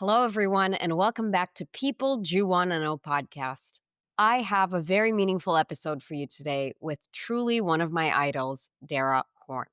Hello, everyone, and welcome back to People Jew Wanna Know podcast. I have a very meaningful episode for you today with truly one of my idols, Dara Horn.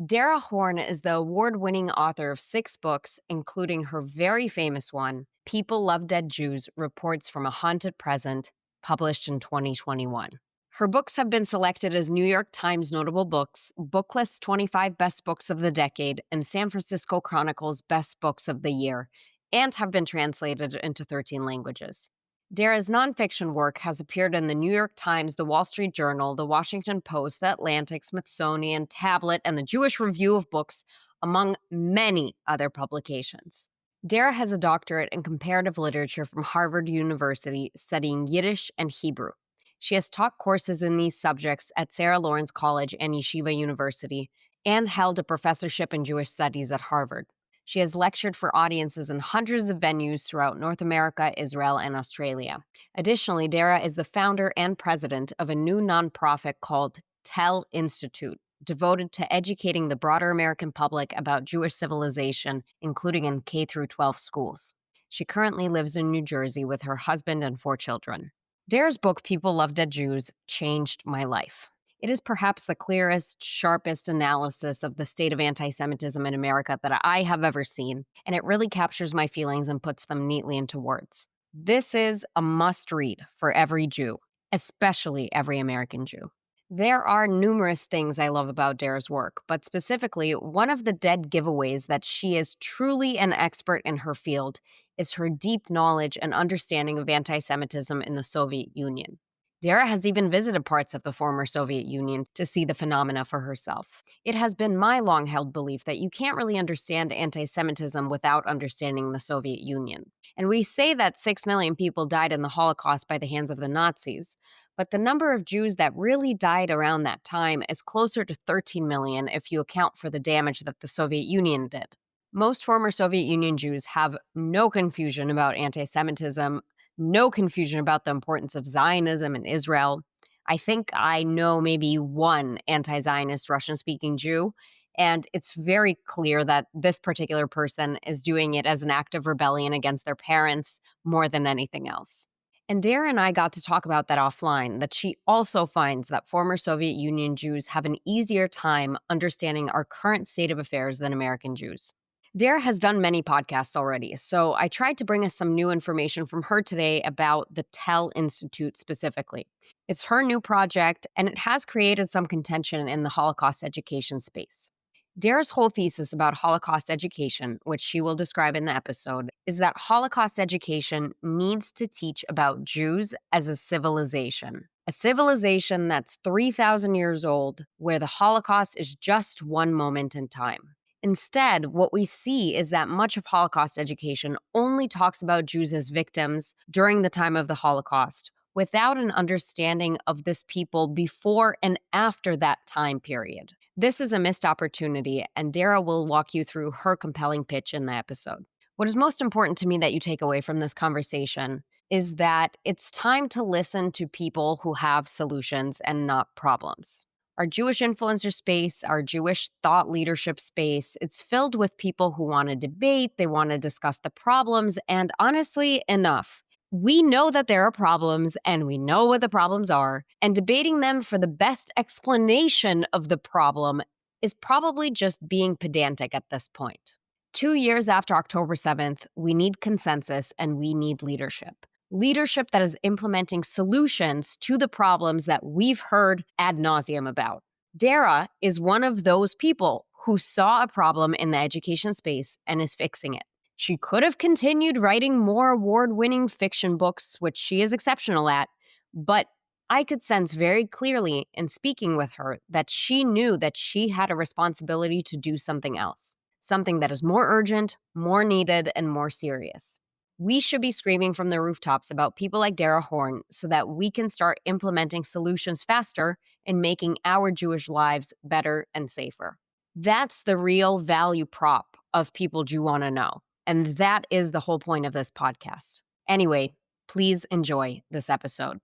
Dara Horn is the award-winning author of 6 books, including her very famous one, People Love Dead Jews: Reports from a Haunted Present, published in 2021. Her books have been selected as New York Times Notable Books, Booklist's 25 Best Books of the Decade, and San Francisco Chronicle's Best Books of the Year, and have been translated into 13 languages. Dara's nonfiction work has appeared in the New York Times, the Wall Street Journal, the Washington Post, the Atlantic, Smithsonian, Tablet, and the Jewish Review of Books, among many other publications. Dara has a doctorate in comparative literature from Harvard University, studying Yiddish and Hebrew. She has taught courses in these subjects at Sarah Lawrence College and Yeshiva University, and held a professorship in Jewish studies at Harvard. She has lectured for audiences in hundreds of venues throughout North America, Israel, and Australia. Additionally, Dara is the founder and president of a new nonprofit called Tell Institute, devoted to educating the broader American public about Jewish civilization, including in K-12 schools. She currently lives in New Jersey with her husband and 4 children. Dara's book, People Love Dead Jews, changed my life. It is perhaps the clearest, sharpest analysis of the state of anti-Semitism in America that I have ever seen, and it really captures my feelings and puts them neatly into words. This is a must-read for every Jew, especially every American Jew. There are numerous things I love about Dara's work, but specifically, one of the dead giveaways that she is truly an expert in her field is her deep knowledge and understanding of anti-Semitism in the Soviet Union. Dara has even visited parts of the former Soviet Union to see the phenomena for herself. It has been my long-held belief that you can't really understand anti-Semitism without understanding the Soviet Union. And we say that 6 million people died in the Holocaust by the hands of the Nazis, but the number of Jews that really died around that time is closer to 13 million if you account for the damage that the Soviet Union did. Most former Soviet Union Jews have no confusion about anti-Semitism, no confusion about the importance of Zionism in Israel. I think I know maybe one anti-Zionist Russian-speaking Jew, and it's very clear that this particular person is doing it as an act of rebellion against their parents more than anything else. And Dara and I got to talk about that offline, that she also finds that former Soviet Union Jews have an easier time understanding our current state of affairs than American Jews. Dara has done many podcasts already, so I tried to bring us some new information from her today about the Tell Institute specifically. It's her new project, and it has created some contention in the Holocaust education space. Dara's whole thesis about Holocaust education, which she will describe in the episode, is that Holocaust education needs to teach about Jews as a civilization that's 3,000 years old, where the Holocaust is just one moment in time. Instead, what we see is that much of Holocaust education only talks about Jews as victims during the time of the Holocaust, without an understanding of this people before and after that time period. This is a missed opportunity, and Dara will walk you through her compelling pitch in the episode. What is most important to me that you take away from this conversation is that it's time to listen to people who have solutions and not problems. Our Jewish influencer space, our Jewish thought leadership space, it's filled with people who want to debate, they want to discuss the problems, and honestly, enough. We know that there are problems, and we know what the problems are, and debating them for the best explanation of the problem is probably just being pedantic at this point. 2 years after October 7th, we need consensus and we need leadership. Leadership that is implementing solutions to the problems that we've heard ad nauseum about. Dara is one of those people who saw a problem in the education space and is fixing it. She could have continued writing more award-winning fiction books, which she is exceptional at, but I could sense very clearly in speaking with her that she knew that she had a responsibility to do something else, something that is more urgent, more needed, and more serious. We should be screaming from the rooftops about people like Dara Horn so that we can start implementing solutions faster and making our Jewish lives better and safer. That's the real value prop of People Jew Wanna Know. And that is the whole point of this podcast. Anyway, please enjoy this episode.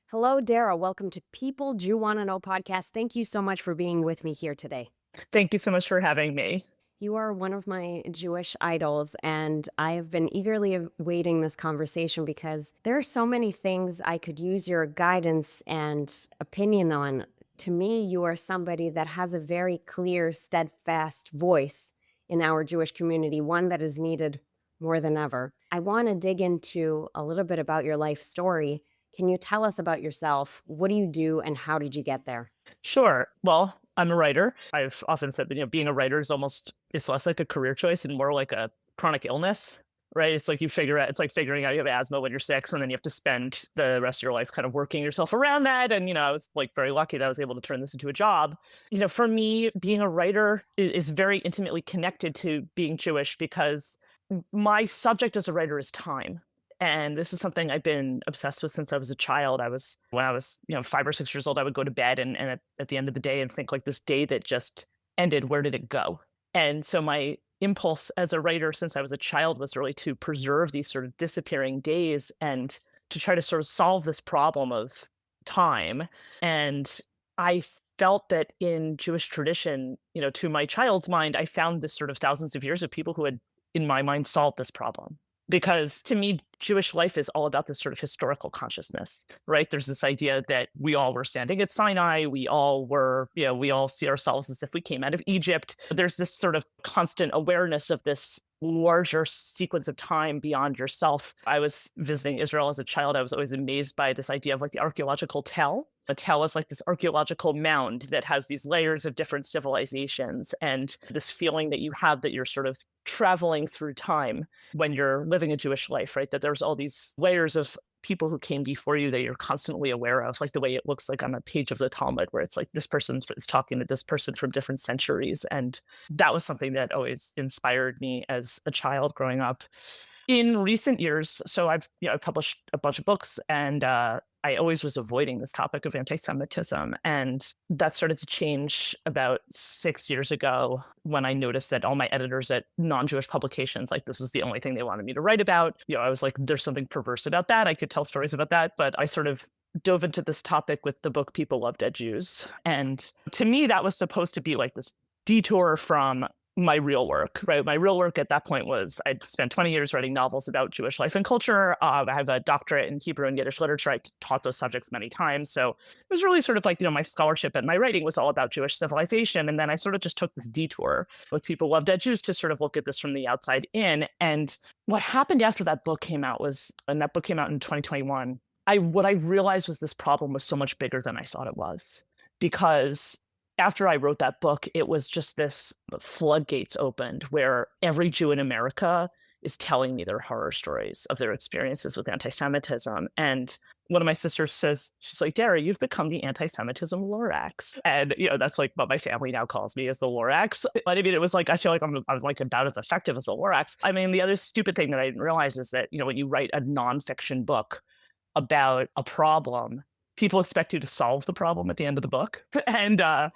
Hello, Dara. Welcome to People Jew Wanna Know podcast. Thank you so much for being with me here today. Thank you so much for having me. You are one of my Jewish idols, and I have been eagerly awaiting this conversation because there are so many things I could use your guidance and opinion on. To me, you are somebody that has a very clear, steadfast voice in our Jewish community, one that is needed more than ever. I want to dig into a little bit about your life story. Can you tell us about yourself? What do you do, and how did you get there? Sure. Well, I'm a writer. I've often said that, being a writer is almost it's less like a career choice and more like a chronic illness, right? It's like you figure out it's like figuring out you have asthma when you're 6 and then you have to spend the rest of your life kind of working yourself around that. And, I was like very lucky that I was able to turn this into a job. For me, being a writer is very intimately connected to being Jewish because my subject as a writer is time. And this is something I've been obsessed with since I was a child. When I was, 5 or 6 years old, I would go to bed and at the end of the day and think like this day that just ended, where did it go? And so my impulse as a writer since I was a child was really to preserve these sort of disappearing days and to try to sort of solve this problem of time. And I felt that in Jewish tradition, to my child's mind, I found this sort of thousands of years of people who had in my mind, solve this problem. Because to me, Jewish life is all about this sort of historical consciousness, right? There's this idea that we all were standing at Sinai. We all see ourselves as if we came out of Egypt. There's this sort of constant awareness of this larger sequence of time beyond yourself. I was visiting Israel as a child. I was always amazed by this idea of like the archaeological tell. A tell is like this archaeological mound that has these layers of different civilizations and this feeling that you have that you're sort of traveling through time when you're living a Jewish life, right? That there's all these layers of people who came before you that you're constantly aware of, like the way it looks like on a page of the Talmud, where it's like this person is talking to this person from different centuries. And that was something that always inspired me as a child growing up. In recent years, so I published a bunch of books and I always was avoiding this topic of anti-Semitism. And that started to change about 6 years ago when I noticed that all my editors at non-Jewish publications, like this was the only thing they wanted me to write about. I was like, there's something perverse about that. I could tell stories about that. But I sort of dove into this topic with the book People Love Dead Jews. And to me, that was supposed to be like this detour from my real work, right? My real work at that point was I'd spent 20 years writing novels about Jewish life and culture. I have a doctorate in Hebrew and Yiddish literature. I taught those subjects many times. So it was really sort of like, my scholarship and my writing was all about Jewish civilization. And then I sort of just took this detour with People Love Dead Jews to sort of look at this from the outside in. And what happened after that book came out and that book came out in 2021, what I realized was this problem was so much bigger than I thought it was. Because after I wrote that book, it was just this floodgates opened where every Jew in America is telling me their horror stories of their experiences with anti-Semitism. And one of my sisters says, she's like, Dara, you've become the anti-Semitism Lorax. And, that's like what my family now calls me as the Lorax. But I mean, it was like, I feel like I'm like about as effective as the Lorax. I mean, the other stupid thing that I didn't realize is that, when you write a nonfiction book about a problem, people expect you to solve the problem at the end of the book. And, that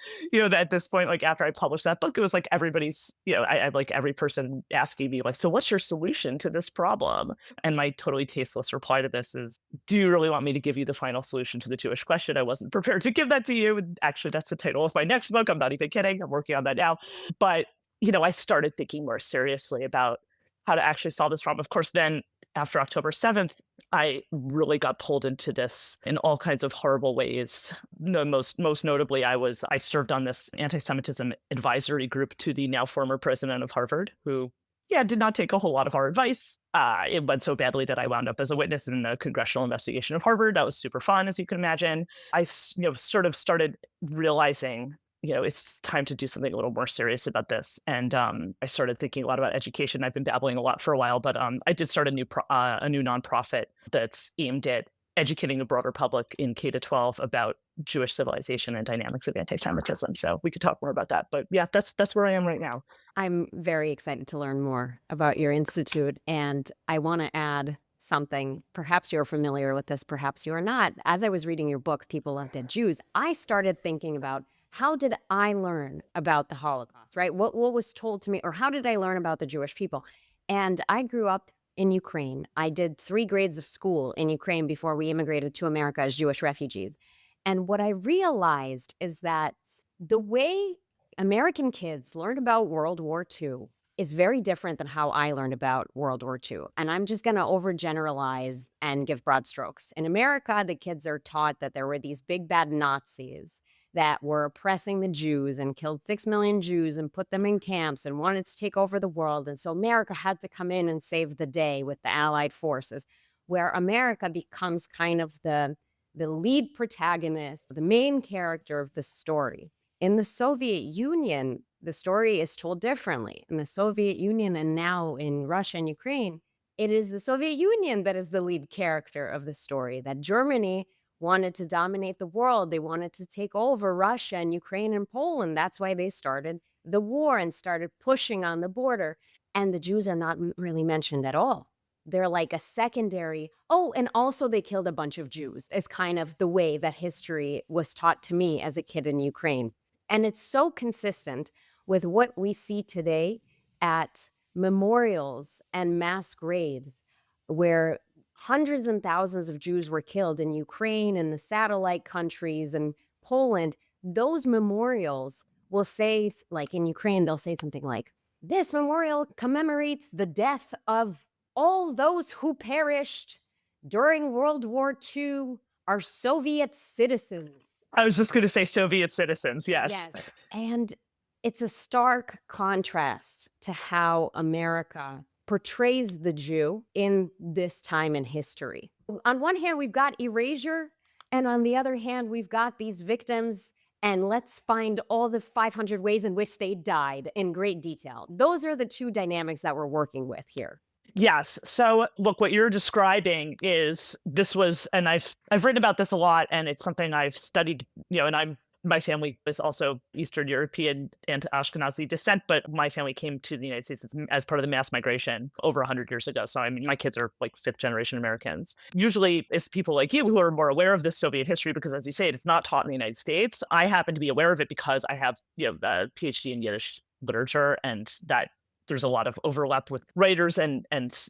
at this point, like after I published that book, it was like everybody's, I had like every person asking me like, so what's your solution to this problem? And my totally tasteless reply to this is, do you really want me to give you the final solution to the Jewish question? I wasn't prepared to give that to you. And actually, that's the title of my next book. I'm not even kidding. I'm working on that now. But, I started thinking more seriously about how to actually solve this problem. Of course, then after October 7th, I really got pulled into this in all kinds of horrible ways. No, most notably, I served on this anti-Semitism advisory group to the now former president of Harvard, who, did not take a whole lot of our advice. It went so badly that I wound up as a witness in the congressional investigation of Harvard. That was super fun, as you can imagine. I, sort of started realizing it's time to do something a little more serious about this. And I started thinking a lot about education. I've been babbling a lot for a while, but I did start a new nonprofit that's aimed at educating the broader public in K to 12 about Jewish civilization and dynamics of anti-Semitism. So we could talk more about that. But yeah, that's where I am right now. I'm very excited to learn more about your institute, and I want to add something. Perhaps you're familiar with this, perhaps you're not. As I was reading your book, People Love Dead Jews, I started thinking about how did I learn about the Holocaust, right? What was told to me, or how did I learn about the Jewish people? And I grew up in Ukraine. I did 3 grades of school in Ukraine before we immigrated to America as Jewish refugees. And what I realized is that the way American kids learn about World War II is very different than how I learned about World War II. And I'm just going to overgeneralize and give broad strokes. In America, the kids are taught that there were these big bad Nazis that were oppressing the Jews and killed 6 million Jews and put them in camps and wanted to take over the world. And so America had to come in and save the day with the Allied forces, where America becomes kind of the lead protagonist, the main character of the story. In the Soviet Union, the story is told differently. In the Soviet Union and now in Russia and Ukraine, it is the Soviet Union that is the lead character of the story, that Germany wanted to dominate the world. They wanted to take over Russia and Ukraine and Poland. That's why they started the war and started pushing on the border. And the Jews are not really mentioned at all. They're like a secondary. Oh, and also they killed a bunch of Jews, is kind of the way that history was taught to me as a kid in Ukraine. And it's so consistent with what we see today at memorials and mass graves, where hundreds and thousands of Jews were killed in Ukraine and the satellite countries and Poland. Those memorials will say, like in Ukraine, they'll say something like, this memorial commemorates the death of all those who perished during World War II are Soviet citizens. I was just going to say Soviet citizens. Yes. Yes. And it's a stark contrast to how America portrays the Jew in this time in history. On one hand, we've got erasure, and on the other hand, we've got these victims, and let's find all the 500 ways in which they died in great detail. Those are the two dynamics that we're working with here. Yes. So look, what you're describing is this was, and I've written about this a lot, and it's something I've studied, and my family is also Eastern European and Ashkenazi descent, but my family came to the United States as part of the mass migration over 100 years ago. So I mean, my kids are like fifth generation Americans. Usually it's people like you who are more aware of this Soviet history because, as you say, it's not taught in the United States. I happen to be aware of it because I have, a PhD in Yiddish literature, and that there's a lot of overlap with writers, and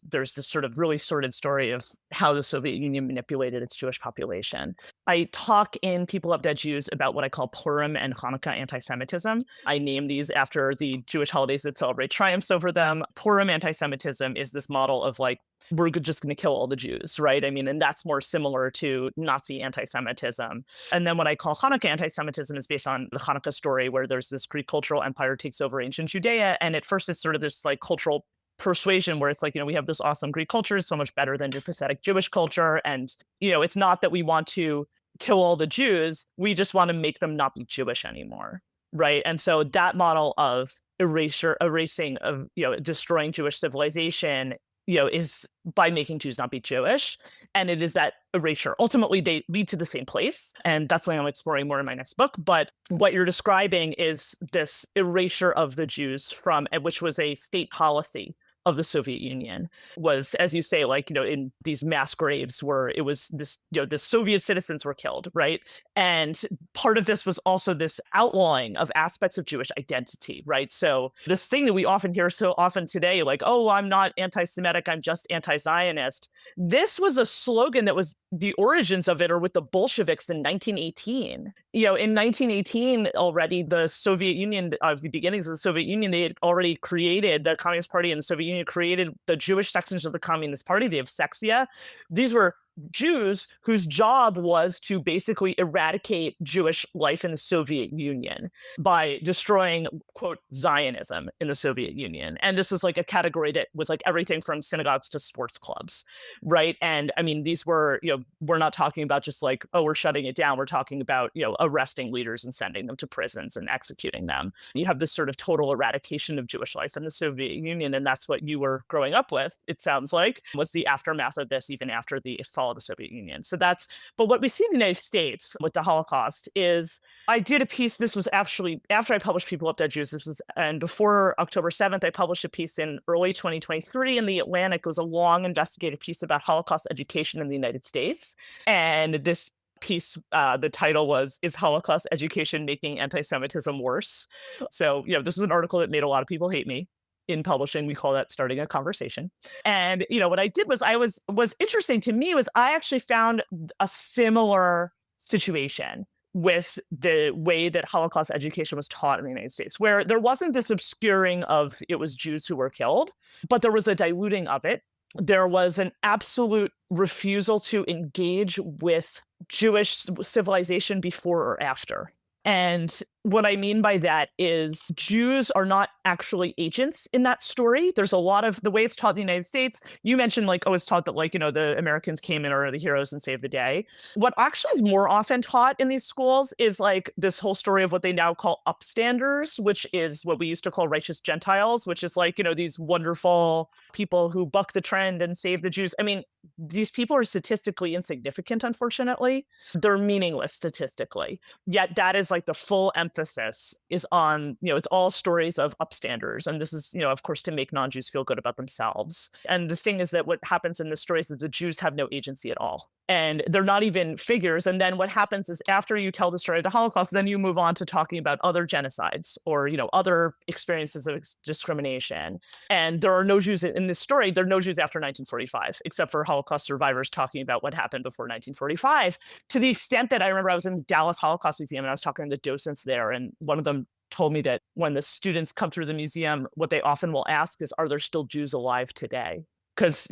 there's this sort of really sordid story of how the Soviet Union manipulated its Jewish population. I talk in People of Dead Jews about what I call Purim and Hanukkah anti-Semitism. I name these after the Jewish holidays that celebrate triumphs over them. Purim anti-Semitism is this model of like, we're just going to kill all the Jews, right? I mean, and that's more similar to Nazi anti-Semitism. And then what I call Hanukkah anti-Semitism is based on the Hanukkah story, where there's this Greek cultural empire takes over ancient Judea. And at first it's sort of this like cultural persuasion where it's like, we have this awesome Greek culture, so much better than your pathetic Jewish culture. And, it's not that we want to kill all the Jews, we just want to make them not be Jewish anymore, right? And so that model of erasing of, destroying Jewish civilization, is by making Jews not be Jewish. And it is that erasure. Ultimately, they lead to the same place. And that's something I'm exploring more in my next book. But what you're describing is this erasure of the Jews which was a state policy of the Soviet Union, was, as you say, like, in these mass graves where it was this, the Soviet citizens were killed, right? And part of this was also this outlawing of aspects of Jewish identity, right? So this thing that we often hear so often today, like, oh, I'm not anti-Semitic, I'm just anti-Zionist. This was a slogan that was, the origins of it are with the Bolsheviks in 1918. In 1918 already, the Soviet Union, the beginnings of the Soviet Union, they had already created, the Communist Party and the Soviet Union created the Jewish sections of the Communist Party, the Avseksia. These were Jews whose job was to basically eradicate Jewish life in the Soviet Union by destroying, quote, Zionism in the Soviet Union. And this was like a category that was like everything from synagogues to sports clubs, right? And I mean, these were, we're not talking about just like, oh, we're shutting it down. We're talking about, arresting leaders and sending them to prisons and executing them. You have this sort of total eradication of Jewish life in the Soviet Union. And that's what you were growing up with, it sounds like, was the aftermath of this, even after the fall of the Soviet Union. But what we see in the United States with the Holocaust is, I did a piece, this was actually after I published People of Dead Jews, and before October 7th, I published a piece in early 2023 in The Atlantic. It was a long investigative piece about Holocaust education in the United States. And this piece, the title was, Is Holocaust Education Making Anti-Semitism Worse? So, this is an article that made a lot of people hate me. In publishing, we call that starting a conversation. And, what I did was, was interesting to me was I actually found a similar situation with the way that Holocaust education was taught in the United States, where there wasn't this obscuring of it was Jews who were killed, but there was a diluting of it. There was an absolute refusal to engage with Jewish civilization before or after. And what I mean by that is Jews are not actually agents in that story. There's a lot of the way it's taught in the United States. You mentioned like, oh, it's taught that like, the Americans came in are the heroes and saved the day. What actually is more often taught in these schools is like this whole story of what they now call upstanders, which is what we used to call righteous Gentiles, which is like, these wonderful people who buck the trend and save the Jews. I mean, these people are statistically insignificant, unfortunately. They're meaningless statistically. Yet that is like the full emphasis is on, it's all stories of upstanders. And this is, of course, to make non-Jews feel good about themselves. And the thing is that what happens in the story is that the Jews have no agency at all. And they're not even figures. And then what happens is after you tell the story of the Holocaust, then you move on to talking about other genocides or, other experiences of discrimination. And there are no Jews in this story. There are no Jews after 1945, except for Holocaust survivors talking about what happened before 1945. To the extent that I remember I was in the Dallas Holocaust Museum and I was talking to the docents there. And one of them told me that when the students come through the museum, what they often will ask is, are there still Jews alive today? Because,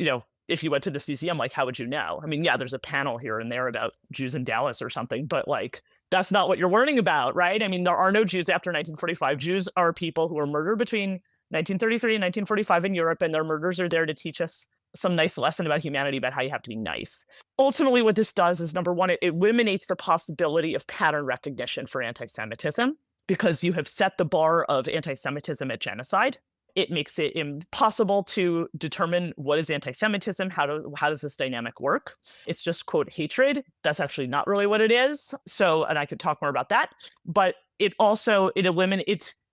if you went to this museum, like, how would you know? I mean, yeah, there's a panel here and there about Jews in Dallas or something, but like, that's not what you're learning about, right? I mean, there are no Jews after 1945. Jews are people who were murdered between 1933 and 1945 in Europe, and their murders are there to teach us some nice lesson about humanity, about how you have to be nice. Ultimately, what this does is, number one, it eliminates the possibility of pattern recognition for anti-Semitism, because you have set the bar of anti-Semitism at genocide. It makes it impossible to determine what is anti-Semitism, how does this dynamic work. It's just, quote, hatred. That's actually not really what it is. So, and I could talk more about that, but it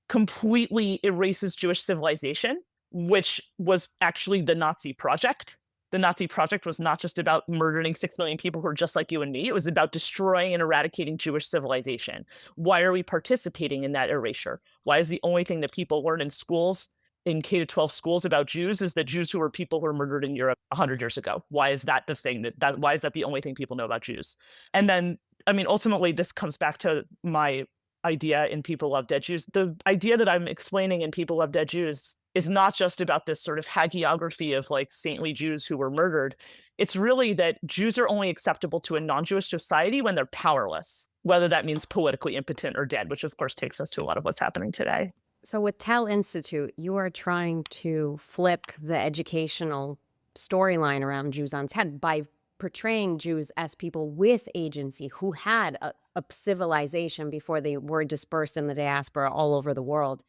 completely erases Jewish civilization, which was actually the Nazi project. The Nazi project was not just about murdering 6 million people who are just like you and me. It was about destroying and eradicating Jewish civilization. Why are we participating in that erasure? Why is the only thing that people learn in schools, in K-12 schools about Jews, is that Jews who were people who were murdered in Europe 100 years ago? Why is that the thing why is that the only thing people know about Jews? And then, I mean, ultimately, this comes back to my idea in People Love Dead Jews. The idea that I'm explaining in People Love Dead Jews is not just about this sort of hagiography of like saintly Jews who were murdered. It's really that Jews are only acceptable to a non-Jewish society when they're powerless, whether that means politically impotent or dead, which of course takes us to a lot of what's happening today. So with Tell Institute, you are trying to flip the educational storyline around Jews on its head by portraying Jews as people with agency who had a civilization before they were dispersed in the diaspora all over the world.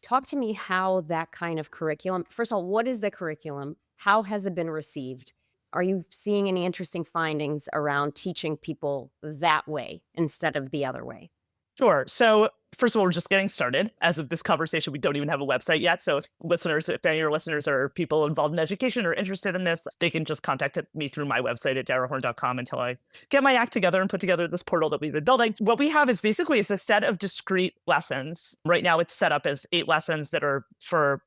Talk to me how that kind of curriculum, first of all, what is the curriculum? How has it been received? Are you seeing any interesting findings around teaching people that way instead of the other way? Sure. So first of all, we're just getting started. As of this conversation, we don't even have a website yet. So if any of your listeners are people involved in education or interested in this, they can just contact me through my website at darahorn.com until I get my act together and put together this portal that we've been building. What we have is basically it's a set of discrete lessons. Right now it's set up as 8 lessons that are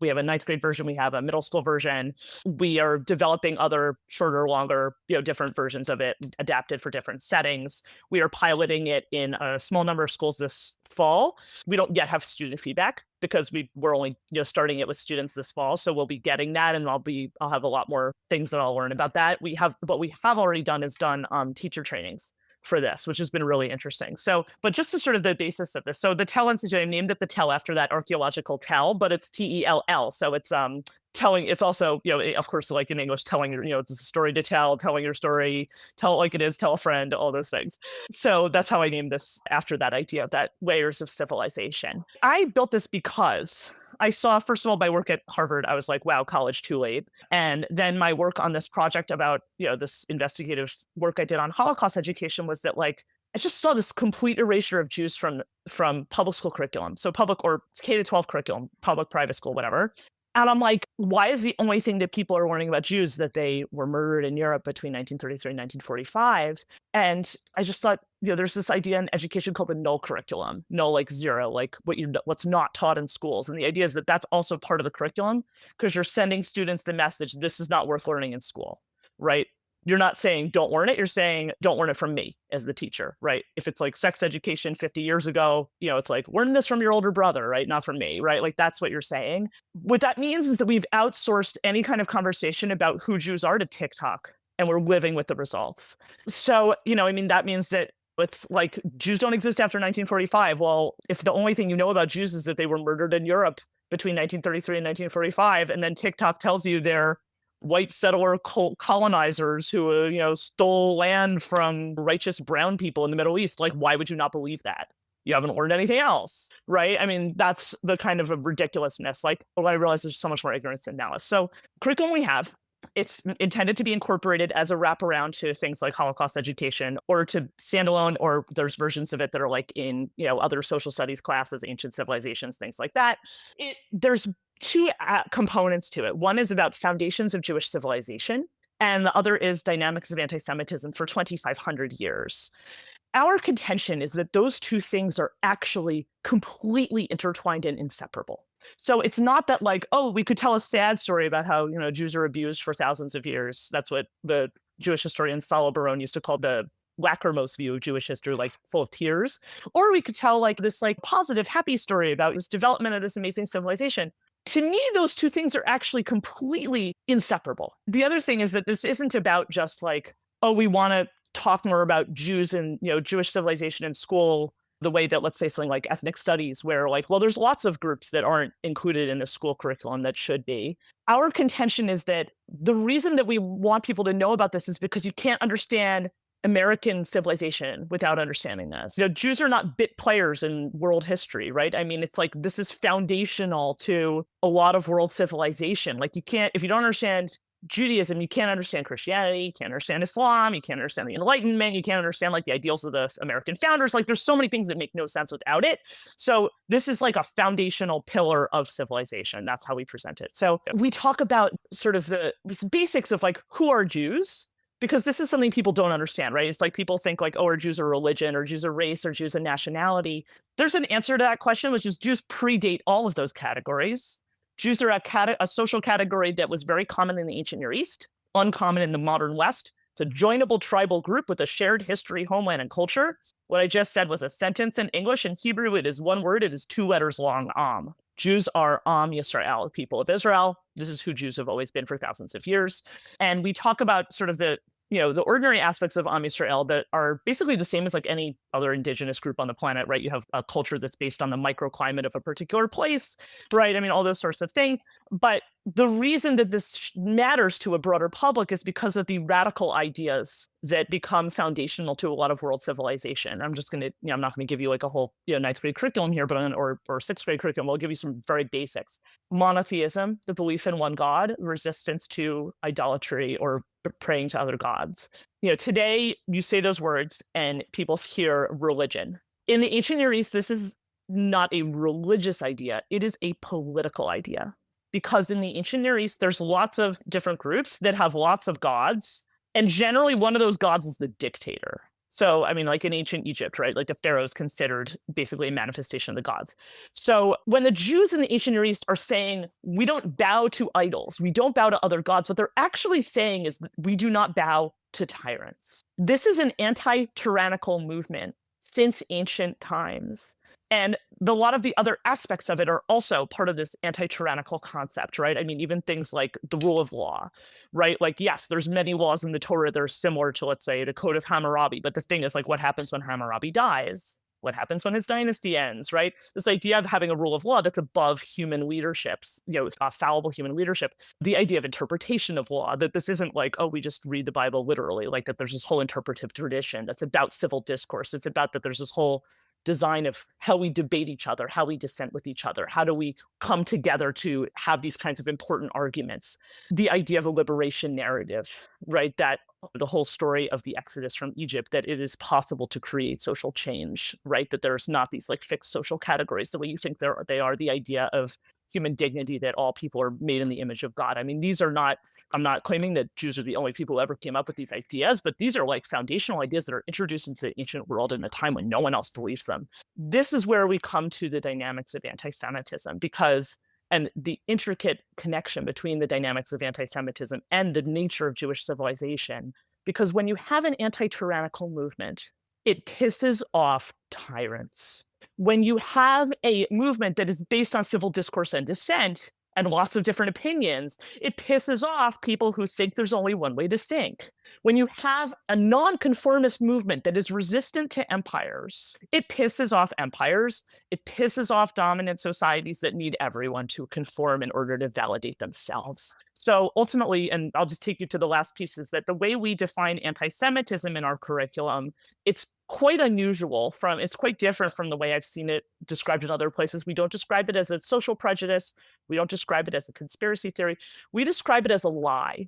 we have a 9th grade version, we have a middle school version. We are developing other shorter, longer, different versions of it adapted for different settings. We are piloting it in a small number of schools this fall. We don't yet have student feedback because we're only starting it with students this fall. So we'll be getting that, and I'll have a lot more things that I'll learn about that. What we have already done is done teacher trainings for this, which has been really interesting. So, but just to sort of the basis of this. So the Tell Institute, I named it the Tell after that archaeological tell, but it's TELL. So it's telling, it's also, of course, like in English, telling it's a story to tell, telling your story, tell it like it is, tell a friend, all those things. So that's how I named this after that idea of that layers of civilization. I built this because I saw, first of all, my work at Harvard, I was like, wow, college too late. And then my work on this project about, this investigative work I did on Holocaust education was that like, I just saw this complete erasure of Jews from public school curriculum. So public or K-12 curriculum, public, private school, whatever. And I'm like, why is the only thing that people are learning about Jews that they were murdered in Europe between 1933 and 1945? And I just thought, there's this idea in education called the null curriculum, null like zero, like what's not taught in schools. And the idea is that that's also part of the curriculum because you're sending students the message, this is not worth learning in school, right? You're not saying don't learn it. You're saying don't learn it from me as the teacher, right? If it's like sex education 50 years ago, it's like learn this from your older brother, right? Not from me, right? Like that's what you're saying. What that means is that we've outsourced any kind of conversation about who Jews are to TikTok, and we're living with the results. So, that means that it's like Jews don't exist after 1945. Well, if the only thing you know about Jews is that they were murdered in Europe between 1933 and 1945, and then TikTok tells you they're white settler colonizers who, stole land from righteous brown people in the Middle East. Like, why would you not believe that? You haven't learned anything else, right? I mean, that's the kind of a ridiculousness. Like, I realize there's so much more ignorance than malice. So curriculum we have, it's intended to be incorporated as a wraparound to things like Holocaust education, or to standalone, or there's versions of it that are like in, other social studies classes, ancient civilizations, things like that. There's two components to it. One is about foundations of Jewish civilization, and the other is dynamics of anti-Semitism for 2,500 years. Our contention is that those two things are actually completely intertwined and inseparable. So it's not that like, oh, we could tell a sad story about how, Jews are abused for thousands of years. That's what the Jewish historian Salo Baron used to call the lachrymose view of Jewish history, like full of tears. Or we could tell like this like positive, happy story about this development of this amazing civilization. To me, those two things are actually completely inseparable. The other thing is that this isn't about just like, oh, we want to talk more about Jews and, Jewish civilization in school, the way that, let's say, something like ethnic studies, where like, well, there's lots of groups that aren't included in the school curriculum that should be. Our contention is that the reason that we want people to know about this is because you can't understand American civilization without understanding this. Jews are not bit players in world history, right? I mean, it's like this is foundational to a lot of world civilization. Like if you don't understand Judaism, you can't understand Christianity, you can't understand Islam, you can't understand the Enlightenment, you can't understand like the ideals of the American founders. Like there's so many things that make no sense without it. So this is like a foundational pillar of civilization. That's how we present it. So we talk about sort of the basics of like, who are Jews? Because this is something people don't understand, right? It's like people think like, oh, are Jews a religion, or Jews a race, or Jews a nationality? There's an answer to that question, which is Jews predate all of those categories. Jews are a social category that was very common in the ancient Near East, uncommon in the modern West. It's a joinable tribal group with a shared history, homeland, and culture. What I just said was a sentence in English. In Hebrew, it is one word. It is 2 letters long, Am. Jews are Am Yisrael, people of Israel. This is who Jews have always been for thousands of years. And we talk about sort of the ordinary aspects of Am Yisrael that are basically the same as like any other indigenous group on the planet, right? You have a culture that's based on the microclimate of a particular place, right? I mean, all those sorts of things. But the reason that this matters to a broader public is because of the radical ideas that become foundational to a lot of world civilization. I'm just going to, I'm not going to give you like a whole, ninth grade curriculum here, but or sixth grade curriculum. I'll give you some very basics. Monotheism, the belief in one God, resistance to idolatry or praying to other gods. Today you say those words and people hear religion. In the ancient Near East, this is not a religious idea. It is a political idea. Because in the ancient Near East, there's lots of different groups that have lots of gods. And generally one of those gods is the dictator. So, I mean, like in ancient Egypt, right? Like the pharaoh is considered basically a manifestation of the gods. So when the Jews in the ancient Near East are saying, we don't bow to idols, we don't bow to other gods, what they're actually saying is that we do not bow to tyrants. This is an anti-tyrannical movement since ancient times. And a lot of the other aspects of it are also part of this anti-tyrannical concept, right? I mean, even things like the rule of law, right? Like, yes, there's many laws in the Torah that are similar to, let's say, the Code of Hammurabi. But the thing is, like, what happens when Hammurabi dies? What happens when his dynasty ends, right? This idea of having a rule of law that's above human leaderships, fallible human leadership. The idea of interpretation of law, that this isn't like, oh, we just read the Bible literally, like that there's this whole interpretive tradition that's about civil discourse. It's about that there's this whole design of how we debate each other, how we dissent with each other, how do we come together to have these kinds of important arguments. The idea of a liberation narrative, right? That the whole story of the Exodus from Egypt, that it is possible to create social change, right? That there's not these like fixed social categories the way you think they are. The idea of human dignity, that all people are made in the image of God. I mean, these are not, I'm not claiming that Jews are the only people who ever came up with these ideas, but these are like foundational ideas that are introduced into the ancient world in a time when no one else believes them. This is where we come to the dynamics of anti-Semitism, and the intricate connection between the dynamics of anti-Semitism and the nature of Jewish civilization, because when you have an anti-tyrannical movement, it pisses off tyrants. When you have a movement that is based on civil discourse and dissent and lots of different opinions, it pisses off people who think there's only one way to think. When you have a nonconformist movement that is resistant to empires, it pisses off empires. It pisses off dominant societies that need everyone to conform in order to validate themselves. So ultimately, and I'll just take you to the last piece, is that the way we define anti-Semitism in our curriculum, it's quite unusual it's quite different from the way I've seen it described in other places. We don't describe it as a social prejudice. We don't describe it as a conspiracy theory. We describe it as a lie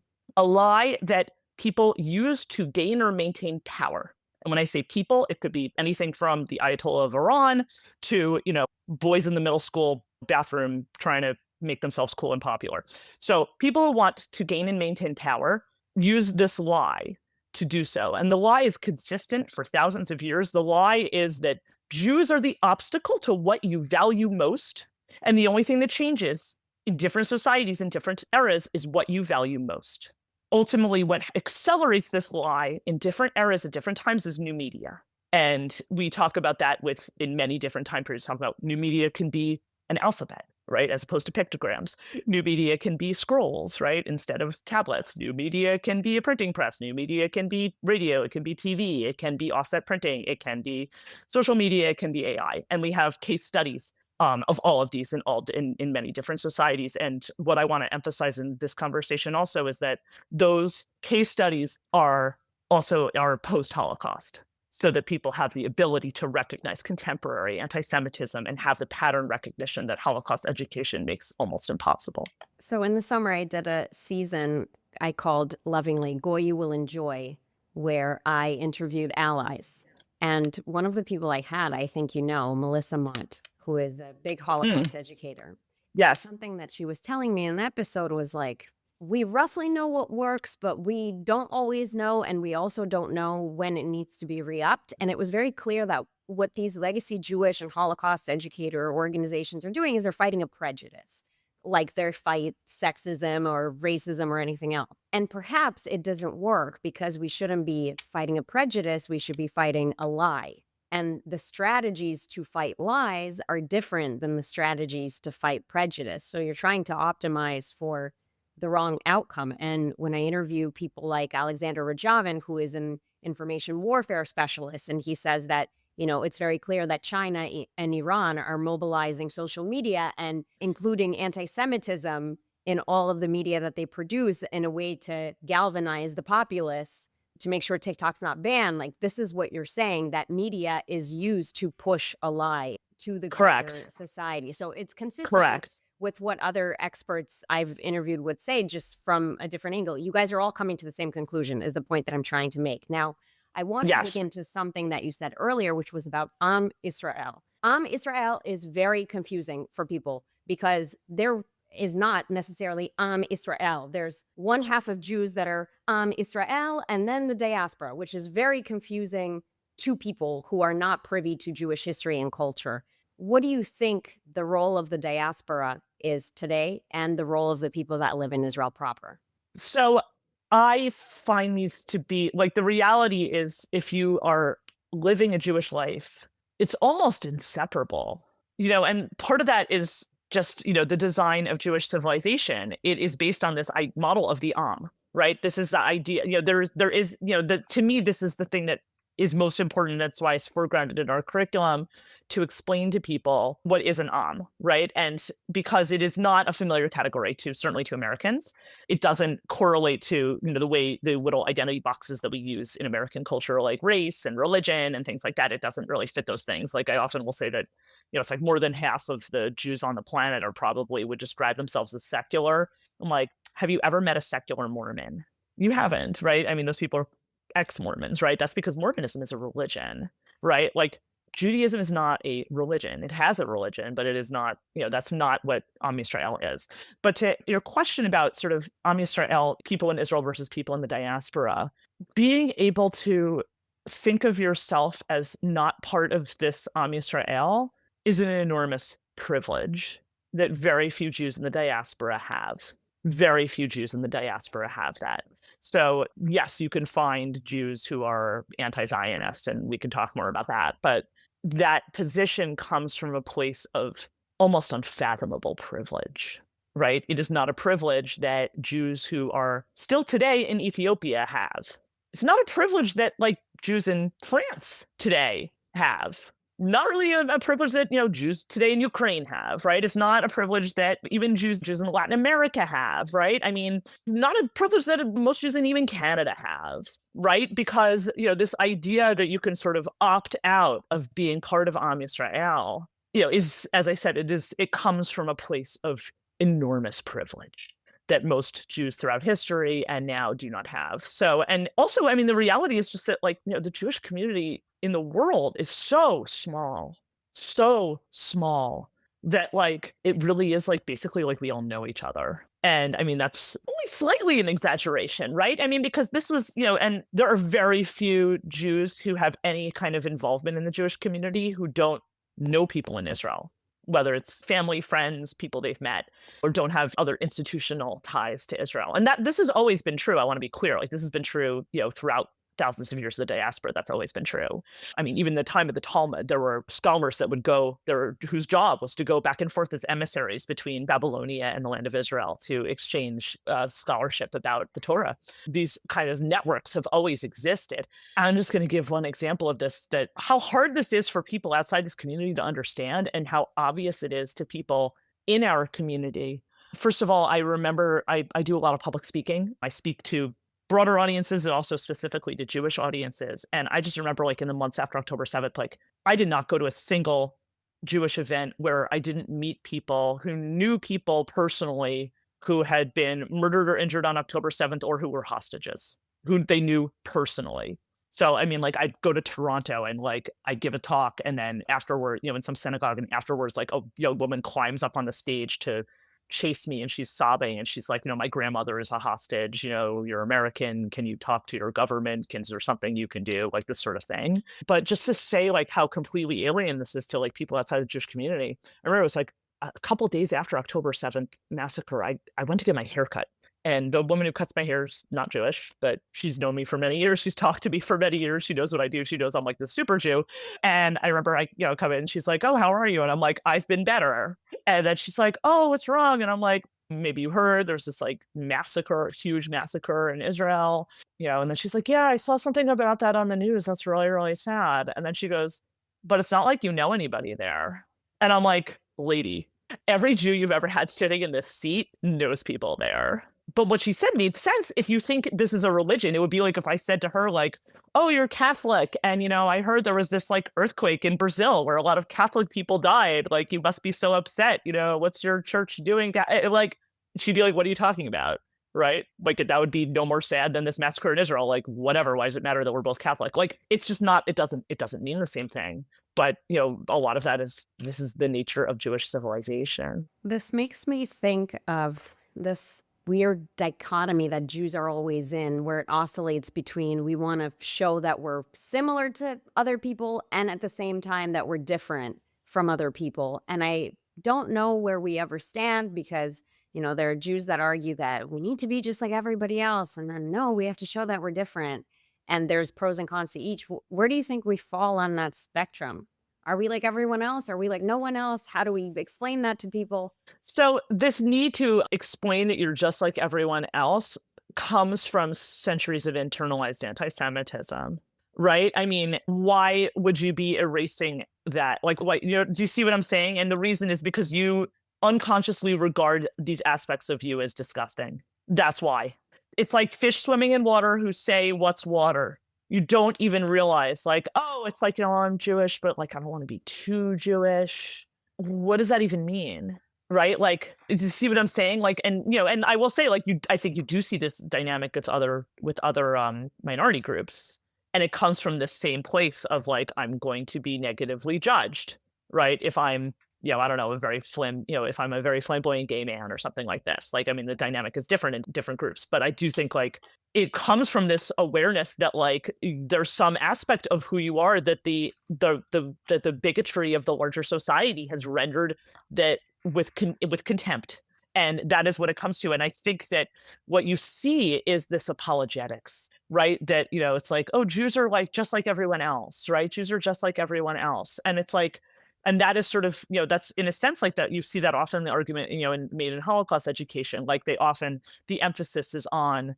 that people use to gain or maintain power. And when I say people, it could be anything from the Ayatollah of Iran to, boys in the middle school bathroom trying to make themselves cool and popular. So people who want to gain and maintain power use this lie to do so. And the lie is consistent for thousands of years. The lie is that Jews are the obstacle to what you value most. And the only thing that changes in different societies in different eras is what you value most. Ultimately, what accelerates this lie in different eras at different times is new media. And we talk about that in many different time periods. Talk about new media can be an alphabet, right, as opposed to pictograms. New media can be scrolls, right, instead of tablets. New media can be a printing press. New media can be radio. It can be TV. It can be offset printing. It can be social media. It can be AI. And we have case studies of all of these in many different societies. And what I want to emphasize in this conversation also is that those case studies are post-Holocaust, so that people have the ability to recognize contemporary anti-Semitism and have the pattern recognition that Holocaust education makes almost impossible. So in the summer, I did a season I called lovingly Goy You Will Enjoy, where I interviewed allies. And one of the people I had, I think Melissa Mott, who is a big Holocaust educator. Yes. Something that she was telling me in the episode was like, we roughly know what works, but we don't always know. And we also don't know when it needs to be re-upped. And it was very clear that what these legacy Jewish and Holocaust educator organizations are doing is they're fighting a prejudice, like they fight sexism or racism or anything else. And perhaps it doesn't work because we shouldn't be fighting a prejudice. We should be fighting a lie. And the strategies to fight lies are different than the strategies to fight prejudice. So you're trying to optimize for the wrong outcome. And when I interview people like Alexander Rajavin, who is an information warfare specialist, and he says that, it's very clear that China and Iran are mobilizing social media and including anti-Semitism in all of the media that they produce in a way to galvanize the populace to make sure TikTok's not banned. Like, this is what you're saying, that media is used to push a lie to the greater society. So it's consistent with what other experts I've interviewed would say, just from a different angle. You guys are all coming to the same conclusion is the point that I'm trying to make. Now, I want to dig into something that you said earlier, which was about Israel. Israel is very confusing for people because there is not necessarily Israel. There's one half of Jews that are Israel and then the diaspora, which is very confusing to people who are not privy to Jewish history and culture. What do you think the role of the diaspora is today and the role of the people that live in Israel proper? So I find these to be like, the reality is, if you are living a Jewish life, it's almost inseparable, and part of that is just, the design of Jewish civilization. It is based on this model of the right? This is the idea, there is, to me, this is the thing that is most important. That's why it's foregrounded in our curriculum, to explain to people what is an right? And because it is not a familiar category certainly to Americans, it doesn't correlate to, the way the little identity boxes that we use in American culture, like race and religion and things like that. It doesn't really fit those things. Like, I often will say that, it's like more than half of the Jews on the planet would describe themselves as secular. I'm like, have you ever met a secular Mormon? You haven't, right? I mean, those people are ex-Mormons, right? That's because Mormonism is a religion, right? Like, Judaism is not a religion. It has a religion, but it is not, that's not what Am Yisrael is. But to your question about sort of Am Yisrael, people in Israel versus people in the diaspora, being able to think of yourself as not part of this Am Yisrael is an enormous privilege that very few Jews in the diaspora have. Very few Jews in the diaspora have that. So yes, you can find Jews who are anti-Zionist, and we can talk more about that. But that position comes from a place of almost unfathomable privilege, right? It is not a privilege that Jews who are still today in Ethiopia have. It's not a privilege that like Jews in France today have. Not really a privilege that Jews today in Ukraine have, right? It's not a privilege that even Jews in Latin America have, right? I mean, not a privilege that most Jews in even Canada have, right? Because this idea that you can sort of opt out of being part of Am Yisrael, is, as I said, it comes from a place of enormous privilege that most Jews throughout history and now do not have. So, and also, I mean, the reality is just that, like, the Jewish community in the world is so small that, like, it really is, like, basically, like, we all know each other. And I mean, that's only slightly an exaggeration, right? I mean, because this was, and there are very few Jews who have any kind of involvement in the Jewish community who don't know people in Israel, whether it's family, friends, people they've met, or don't have other institutional ties to Israel. And that this has always been true. I want to be clear. Like, this has been true, throughout thousands of years of the diaspora. That's always been true. I mean, even the time of the Talmud, there were scholars that would go there whose job was to go back and forth as emissaries between Babylonia and the land of Israel to exchange scholarship about the Torah. These kind of networks have always existed. I'm just going to give one example of this, that how hard this is for people outside this community to understand and how obvious it is to people in our community. First of all, I remember I do a lot of public speaking. I speak to broader audiences and also specifically to Jewish audiences. And I just remember, like, in the months after October 7th, like, I did not go to a single Jewish event where I didn't meet people who knew people personally who had been murdered or injured on October 7th or who were hostages, who they knew personally. So, I mean, like, I'd go to Toronto and, like, I'd give a talk, and then afterward, in some synagogue, and afterwards, like, a young woman climbs up on the stage to chase me, and she's sobbing, and she's like, my grandmother is a hostage, you're American, can you talk to your government, is there something you can do, like, this sort of thing. But just to say, like, how completely alien this is to, like, people outside the Jewish community. I remember it was like a couple days after October 7th massacre, I went to get my hair cut. And the woman who cuts my hair is not Jewish, but she's known me for many years. She's talked to me for many years. She knows what I do. She knows I'm like the super Jew. And I remember I, come in and she's like, "Oh, how are you?" And I'm like, "I've been better." And then she's like, "Oh, what's wrong?" And I'm like, "Maybe you heard there's this like massacre, huge massacre in Israel." And then she's like, "Yeah, I saw something about that on the news. That's really, really sad." And then she goes, "But it's not like you know anybody there." And I'm like, "Lady, every Jew you've ever had sitting in this seat knows people there." But what she said made sense. If you think this is a religion, it would be like if I said to her, like, "Oh, you're Catholic, and I heard there was this like earthquake in Brazil where a lot of Catholic people died. Like, you must be so upset. What's your church doing?" Like, she'd be like, "What are you talking about?" Right? Like, that would be no more sad than this massacre in Israel. Like, whatever. Why does it matter that we're both Catholic? Like, it's just not. It doesn't mean the same thing. But a lot of that is this is the nature of Jewish civilization. This makes me think of this weird dichotomy that Jews are always in, where it oscillates between we want to show that we're similar to other people and at the same time that we're different from other people. And I don't know where we ever stand because, there are Jews that argue that we need to be just like everybody else. And then, no, we have to show that we're different. And there's pros and cons to each. Where do you think we fall on that spectrum? Are we like everyone else? Are we like no one else? How do we explain that to people? So this need to explain that you're just like everyone else comes from centuries of internalized anti-Semitism, right? I mean, why would you be erasing that? Like, what, do you see what I'm saying? And the reason is because you unconsciously regard these aspects of you as disgusting. That's why. It's like fish swimming in water who say, "What's water?" You don't even realize, like, oh, it's like, I'm Jewish, but like, I don't want to be too Jewish. What does that even mean? Right? Like, do you see what I'm saying? Like, and I will say, like, I think you do see this dynamic with other minority groups. And it comes from the same place of like, I'm going to be negatively judged, right? If I'm, I don't know, if I'm a very flamboyant gay man or something like this. Like, I mean, the dynamic is different in different groups, but I do think like it comes from this awareness that like there's some aspect of who you are that the bigotry of the larger society has rendered that with contempt. And that is what it comes to. And I think that what you see is this apologetics, right? That, it's like, oh, Jews are like just like everyone else, right? Jews are just like everyone else. And it's like, and that is sort of, that's in a sense like that. You see that often in the argument, made in Holocaust education. Like the emphasis is on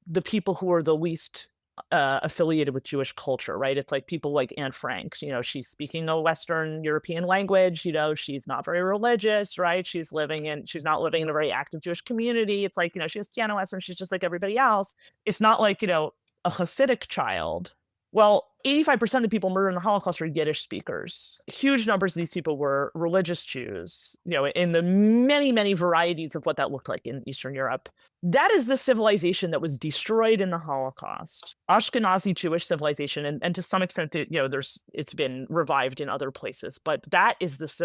the people who are the least affiliated with Jewish culture, right? It's like people like Anne Frank, she's speaking a Western European language, she's not very religious, right? She's not living in a very active Jewish community. It's like, she has piano lessons, she's just like everybody else. It's not like, a Hasidic child. Well, 85% of people murdered in the Holocaust were Yiddish speakers. Huge numbers of these people were religious Jews, in the many, many varieties of what that looked like in Eastern Europe. That is the civilization that was destroyed in the Holocaust. Ashkenazi Jewish civilization, and to some extent, it's been revived in other places, but that is this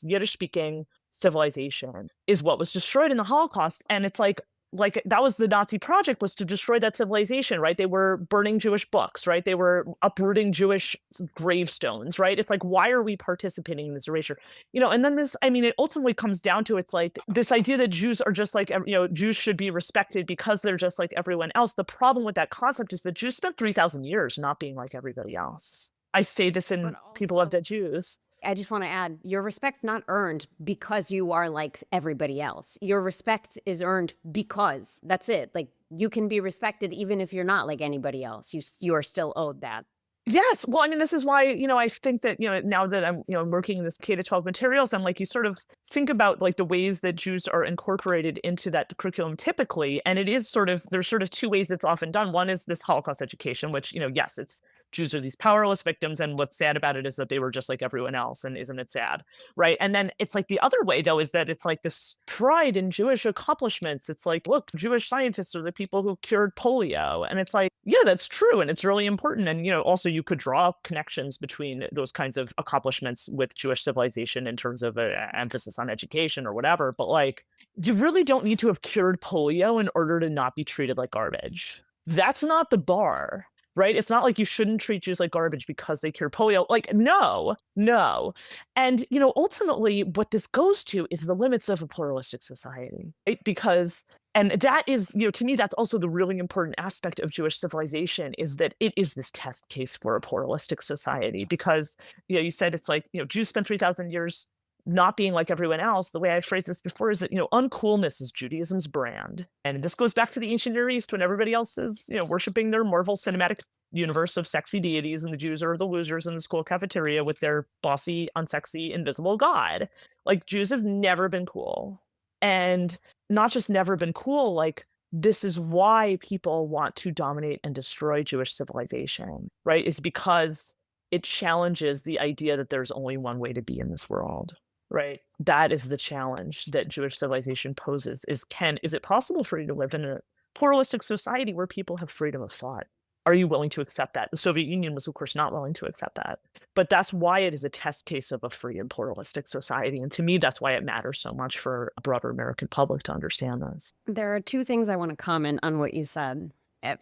Yiddish speaking civilization is what was destroyed in the Holocaust. And it's like that was the Nazi project, was to destroy that civilization, right? They were burning Jewish books, right? They were uprooting Jewish gravestones, right? It's like, why are we participating in this erasure? And then it ultimately comes down to, it's like this idea that Jews are just like, Jews should be respected because they're just like everyone else. The problem with that concept is that Jews spent 3,000 years not being like everybody else. I say this in People Love Dead Jews. I just want to add, your respect's not earned because you are like everybody else. Your respect is earned because that's it. Like, you can be respected even if you're not like anybody else. You are still owed that. Yes. Well, this is why, I think that, now that I'm, working in this K-12 materials, I'm like, you sort of think about like the ways that Jews are incorporated into that curriculum typically. And it is there's sort of two ways it's often done. One is this Holocaust education, which, yes, Jews are these powerless victims. And what's sad about it is that they were just like everyone else. And isn't it sad? Right. And then it's like the other way, though, is that it's like this pride in Jewish accomplishments. It's like, look, Jewish scientists are the people who cured polio. And it's like, yeah, that's true. And it's really important. And, also you could draw connections between those kinds of accomplishments with Jewish civilization in terms of emphasis on education or whatever. But like, you really don't need to have cured polio in order to not be treated like garbage. That's not the bar. Right? It's not like you shouldn't treat Jews like garbage because they cure polio. Like, no. And, ultimately what this goes to is the limits of a pluralistic society, right? And that is, to me, that's also the really important aspect of Jewish civilization, is that it is this test case for a pluralistic society. Because, you said it's like, Jews spent 3,000 years not being like everyone else. The way I phrased this before is that, uncoolness is Judaism's brand. And this goes back to the ancient Near East, when everybody else is, worshiping their Marvel cinematic universe of sexy deities, and the Jews are the losers in the school cafeteria with their bossy, unsexy, invisible god. Like, Jews have never been cool. And not just never been cool, like, this is why people want to dominate and destroy Jewish civilization, right? Is because it challenges the idea that there's only one way to be in this world. Right. That is the challenge that Jewish civilization poses, is it possible for you to live in a pluralistic society where people have freedom of thought? Are you willing to accept that? The Soviet Union was, of course, not willing to accept that. But that's why it is a test case of a free and pluralistic society. And to me, that's why it matters so much for a broader American public to understand this. There are two things I want to comment on what you said.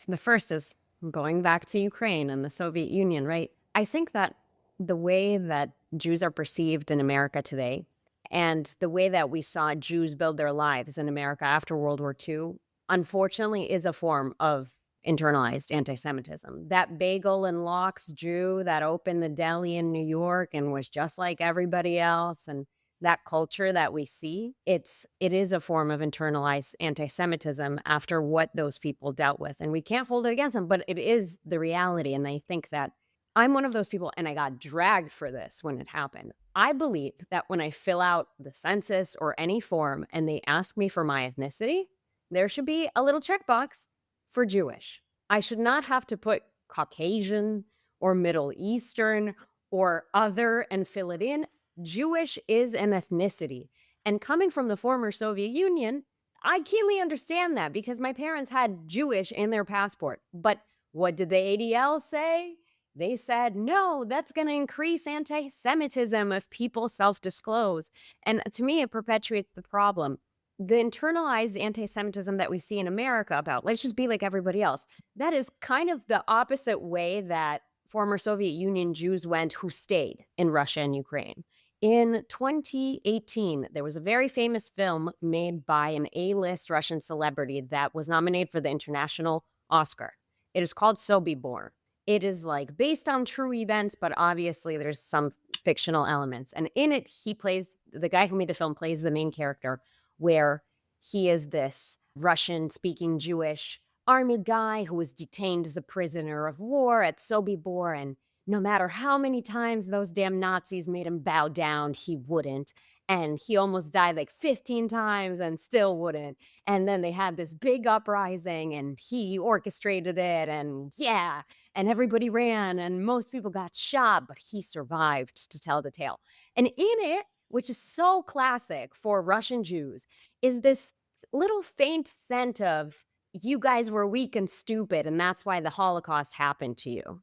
The first is going back to Ukraine and the Soviet Union, right? I think that the way that Jews are perceived in America today, and the way that we saw Jews build their lives in America after World War II, unfortunately, is a form of internalized anti-Semitism. That bagel and lox Jew that opened the deli in New York and was just like everybody else, and that culture that we see, it is a form of internalized anti-Semitism after what those people dealt with. And we can't hold it against them, but it is the reality. And I think that I'm one of those people, and I got dragged for this when it happened. I believe that when I fill out the census or any form and they ask me for my ethnicity, there should be a little checkbox for Jewish. I should not have to put Caucasian or Middle Eastern or other and fill it in. Jewish is an ethnicity. And coming from the former Soviet Union, I keenly understand that because my parents had Jewish in their passport. But what did the ADL say? They said, no, that's going to increase anti-Semitism if people self-disclose. And to me, it perpetuates the problem. The internalized anti-Semitism that we see in America about, let's just be like everybody else, that is kind of the opposite way that former Soviet Union Jews went who stayed in Russia and Ukraine. In 2018, there was a very famous film made by an A-list Russian celebrity that was nominated for the International Oscar. It is called Sobibor. It is like based on true events, but obviously there's some fictional elements. And in it, he plays the guy who made the film plays the main character, where he is this Russian speaking Jewish army guy who was detained as a prisoner of war at Sobibor. And no matter how many times those damn Nazis made him bow down, he wouldn't. And he almost died like 15 times and still wouldn't. And then they had this big uprising and he orchestrated it. And yeah, and everybody ran and most people got shot, but he survived to tell the tale. And in it, which is so classic for Russian Jews, is this little faint scent of you guys were weak and stupid, and that's why the Holocaust happened to you.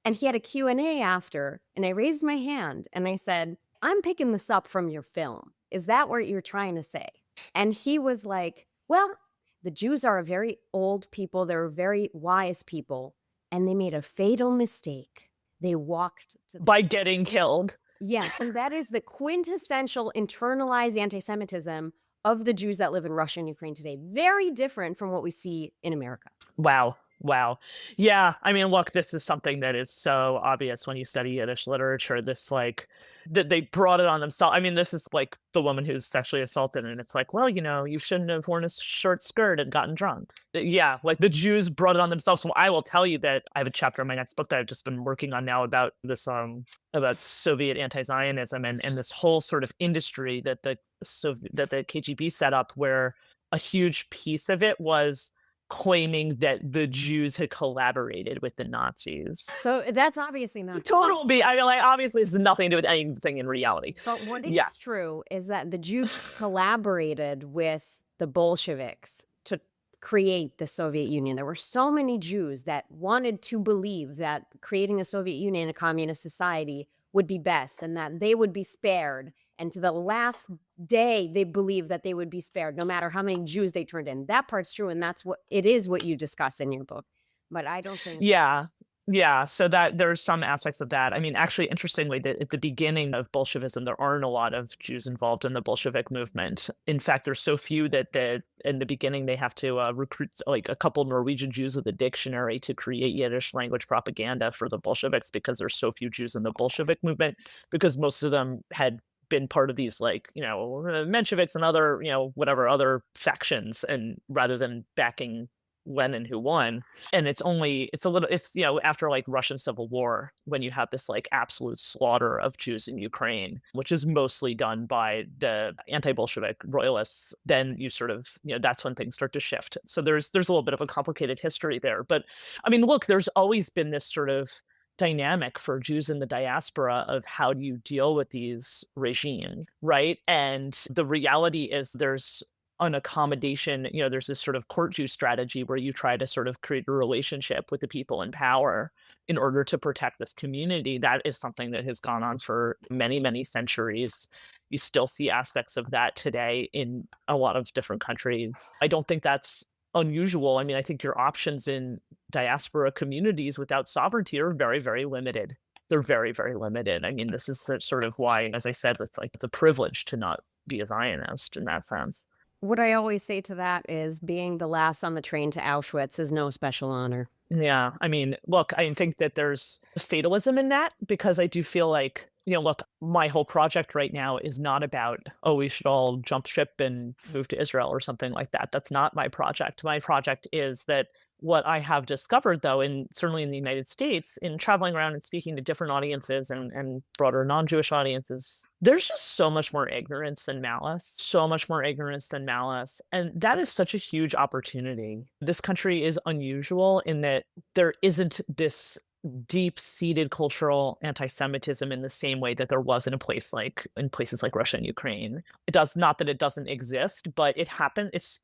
And he had a Q&A after, and I raised my hand and I said, "I'm picking this up from your film. Is that what you're trying to say?" And he was like, "Well, the Jews are a very old people. They're very wise people, and they made a fatal mistake. They walked to the By getting killed. Yes, and that is the quintessential internalized anti-Semitism of the Jews that live in Russia and Ukraine today. Very different from what we see in America." Wow. Wow. Yeah. I mean, look, this is something that is so obvious when you study Yiddish literature. This, like, that they brought it on themselves. I mean, this is like the woman who's sexually assaulted, and it's like, well, you shouldn't have worn a short skirt and gotten drunk. Yeah. Like the Jews brought it on themselves. So I will tell you that I have a chapter in my next book that I've just been working on now about this, about Soviet anti-Zionism and this whole sort of industry that that the KGB set up, where a huge piece of it was claiming that the Jews had collaborated with the Nazis. So that's obviously not true. Total B. I mean, like, obviously, this has nothing to do with anything in reality. So what Yeah. is true is that the Jews collaborated with the Bolsheviks to create the Soviet Union. There were so many Jews that wanted to believe that creating a Soviet Union, a communist society, would be best and that they would be spared. And to the last day, they believed that they would be spared, no matter how many Jews they turned in. That part's true, and that's what it is what you discuss in your book. But I don't think Yeah. Yeah, so that there's some aspects of that. I mean, actually, interestingly, at the beginning of Bolshevism, there aren't a lot of Jews involved in the Bolshevik movement. In fact, there's so few that in the beginning they have to recruit like a couple Norwegian Jews with a dictionary to create Yiddish language propaganda for the Bolsheviks, because there's so few Jews in the Bolshevik movement, because most of them had been part of these, like, Mensheviks and other, whatever other factions, and rather than backing Lenin, who won. And it's a little, after like Russian Civil War, when you have this like absolute slaughter of Jews in Ukraine, which is mostly done by the anti-Bolshevik royalists, then you sort of, that's when things start to shift. So there's a little bit of a complicated history there. But I mean, look, there's always been this sort of dynamic for Jews in the diaspora of how do you deal with these regimes, right? And the reality is there's an accommodation, there's this sort of court Jew strategy where you try to sort of create a relationship with the people in power in order to protect this community. That is something that has gone on for many, many centuries. You still see aspects of that today in a lot of different countries. I don't think that's unusual. I mean, I think your options in diaspora communities without sovereignty are very, very limited. They're very, very limited. I mean, this is sort of why, as I said, it's a privilege to not be a Zionist in that sense. what I always say to that is being the last on the train to Auschwitz is no special honor. Yeah, I mean, look, I think that there's fatalism in that, because I do feel like, look, my whole project right now is not about, oh, we should all jump ship and move to Israel or something like that. That's not my project. My project is that what I have discovered, though, and certainly in the United States, in traveling around and speaking to different audiences and broader non-Jewish audiences, there's just so much more ignorance than malice, so much more ignorance than malice. And that is such a huge opportunity. This country is unusual in that there isn't this deep-seated cultural anti-Semitism in the same way that there was in places like Russia and Ukraine. It does not that it doesn't exist, but it happened. It's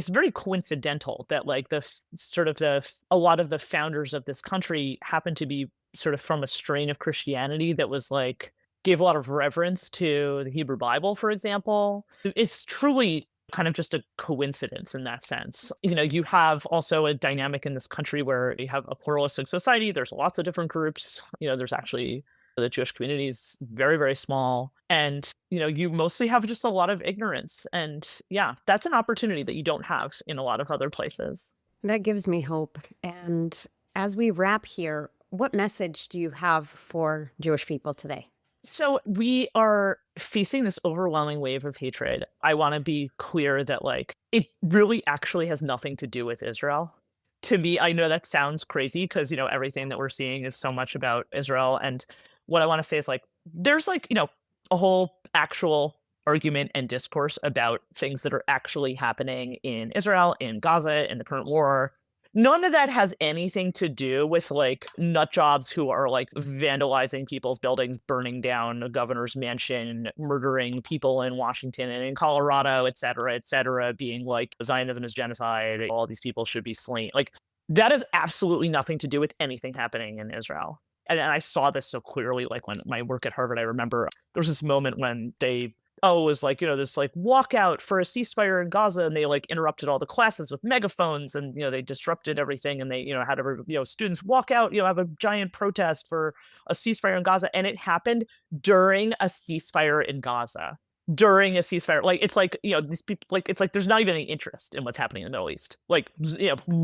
very coincidental that like a lot of the founders of this country happen to be sort of from a strain of Christianity that was like gave a lot of reverence to the Hebrew Bible, for example. It's truly kind of just a coincidence in that sense. You have also a dynamic in this country where you have a pluralistic society. There's lots of different groups. There's actually The Jewish community is very, very small. And, you mostly have just a lot of ignorance. And yeah, that's an opportunity that you don't have in a lot of other places. That gives me hope. And as we wrap here, what message do you have for Jewish people today? So we are facing this overwhelming wave of hatred. I want to be clear that it really actually has nothing to do with Israel. To me, I know that sounds crazy because everything that we're seeing is so much about Israel. And what I want to say is there's a whole actual argument and discourse about things that are actually happening in Israel, in Gaza, in the current war. None of that has anything to do with nut jobs who are vandalizing people's buildings, burning down a governor's mansion, murdering people in Washington and in Colorado, et cetera, being like Zionism is genocide, all these people should be slain. That has absolutely nothing to do with anything happening in Israel. And I saw this so clearly, when my work at Harvard, I remember there was this moment when it was this walkout for a ceasefire in Gaza, and they interrupted all the classes with megaphones, and they disrupted everything, and they had students walk out, have a giant protest for a ceasefire in Gaza, and it happened during a ceasefire in Gaza. During a ceasefire, these people, it's there's not even any interest in what's happening in the Middle East.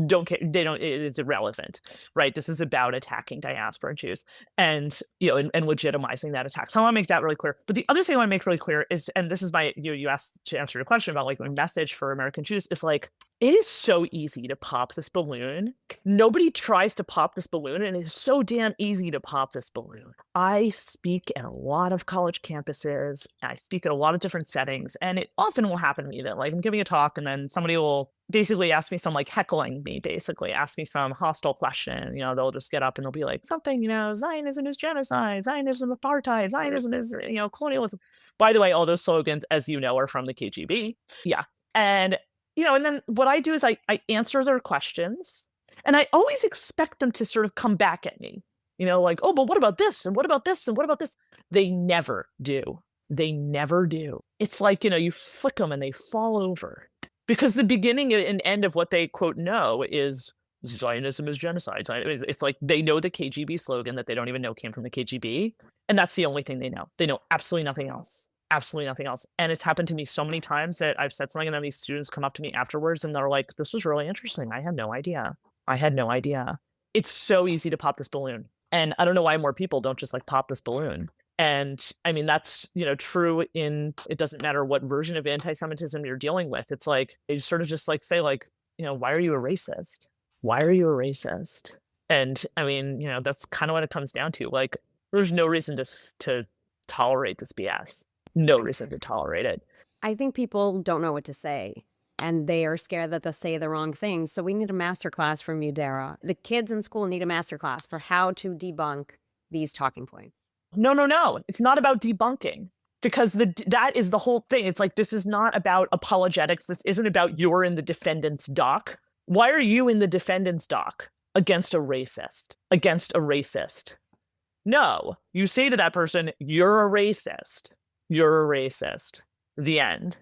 Don't care, they don't. It's irrelevant, right? This is about attacking diaspora Jews and and legitimizing that attack. So I want to make that really clear. But the other thing I want to make really clear is, and this is my you asked to answer your question about my message for American Jews is it is so easy to pop this balloon. Nobody tries to pop this balloon, and it's so damn easy to pop this balloon. I speak at a lot of college campuses. I speak at a lot of different settings, and it often will happen to me that I'm giving a talk, and then somebody will basically ask me some heckling me, basically ask me some hostile question. They'll just get up and they'll be like something, Zionism is genocide, Zionism apartheid, Zionism is colonialism. By the way, all those slogans, as you know, are from the KGB. Yeah. And and then what I do is I answer their questions, and I always expect them to sort of come back at me, oh, but what about this? And what about this? And what about this? They never do. They never do. It's you flick them and they fall over because the beginning and end of what they quote know is Zionism is genocide. It's they know the KGB slogan that they don't even know came from the KGB. And that's the only thing they know. They know absolutely nothing else. Absolutely nothing else. And it's happened to me so many times that I've said something and then these students come up to me afterwards and they're like, this was really interesting. I had no idea. I had no idea. It's so easy to pop this balloon. And I don't know why more people don't just pop this balloon. And I mean, that's, true in, it doesn't matter what version of anti-Semitism you're dealing with. It's they sort of just say why are you a racist? Why are you a racist? And I mean, that's kind of what it comes down to. There's no reason to tolerate this BS. No reason to tolerate it. I think people don't know what to say, and they are scared that they'll say the wrong things. So we need a masterclass from you, Dara. The kids in school need a masterclass for how to debunk these talking points. No. It's not about debunking because that is the whole thing. It's this is not about apologetics. This isn't about you're in the defendant's dock. Why are you in the defendant's dock against a racist? Against a racist? No, you say to that person, you're a racist. You're a racist. The end.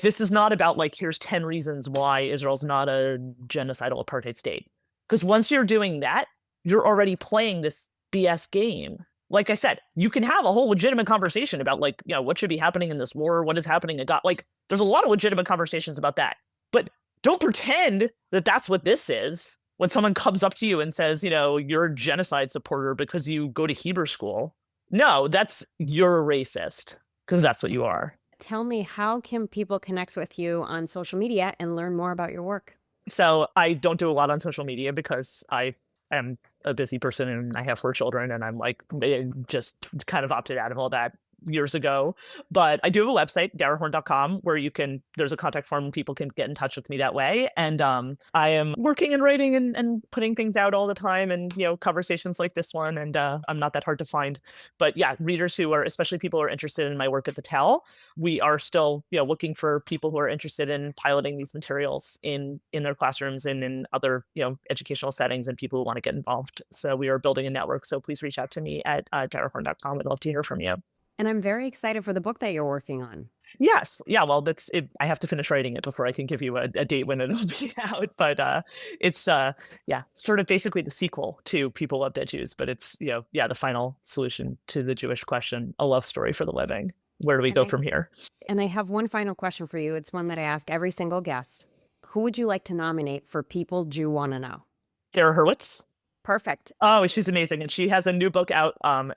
This is not about here's 10 reasons why Israel's not a genocidal apartheid state. Because once you're doing that, you're already playing this BS game. Like I said, you can have a whole legitimate conversation about what should be happening in this war, what is happening in God. There's a lot of legitimate conversations about that. But don't pretend that that's what this is. When someone comes up to you and says, you're a genocide supporter because you go to Hebrew school. No, you're a racist. Because that's what you are. Tell me, how can people connect with you on social media and learn more about your work? So I don't do a lot on social media because I am a busy person and I have 4 children and I'm just kind of opted out of all that years ago. But I do have a website, darahorn.com, where there's a contact form and people can get in touch with me that way. And I am working and writing and putting things out all the time and, conversations like this one. And I'm not that hard to find. But yeah, readers who are, especially people who are interested in my work at the Tell, we are still, looking for people who are interested in piloting these materials in their classrooms and in other, educational settings and people who want to get involved. So we are building a network. So please reach out to me at darahorn.com. I'd love to hear from you. And I'm very excited for the book that you're working on. Yes. Yeah. Well, that's it. I have to finish writing it before I can give you a date when it'll be out. But it's yeah, sort of basically the sequel to People Love Dead Jews, but it's yeah, the final solution to the Jewish question, a love story for the living. Where do we And go I from here? and I have one final question for you. It's one that I ask every single guest. Who would you like to nominate for People Jew Want to Know? Dara Hurwitz. Perfect. Oh, she's amazing. And she has a new book out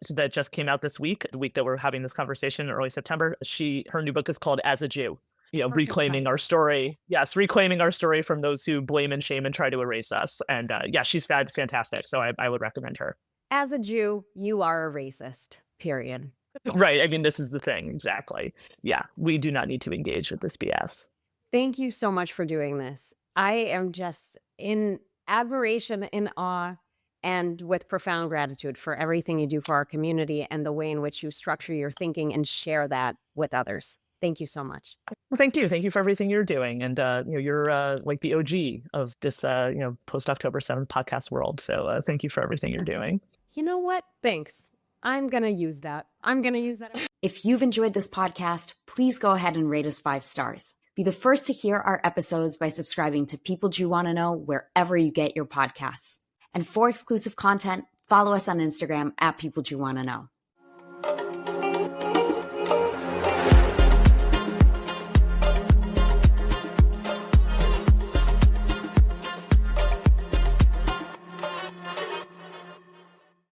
that just came out this week, the week that we're having this conversation in early September. Her new book is called As a Jew, Perfect reclaiming title. our story. Yes, reclaiming our story from those who blame and shame and try to erase us. And yeah, she's fantastic. So I would recommend her. As a Jew, you are a racist, period. Right. I mean, this is the thing. Exactly. Yeah, we do not need to engage with this BS. Thank you so much for doing this. I am just in admiration, in awe, and with profound gratitude for everything you do for our community and the way in which you structure your thinking and share that with others. Thank you so much. Well, thank you. Thank you for everything you're doing. And, you're like the OG of this, post October 7th podcast world. So thank you for everything you're doing. You know what? Thanks. I'm going to use that. If you've enjoyed this podcast, please go ahead and rate us 5 stars. Be the first to hear our episodes by subscribing to People Jew Want to Know wherever you get your podcasts. And for exclusive content, follow us on Instagram at People Jew Want to Know.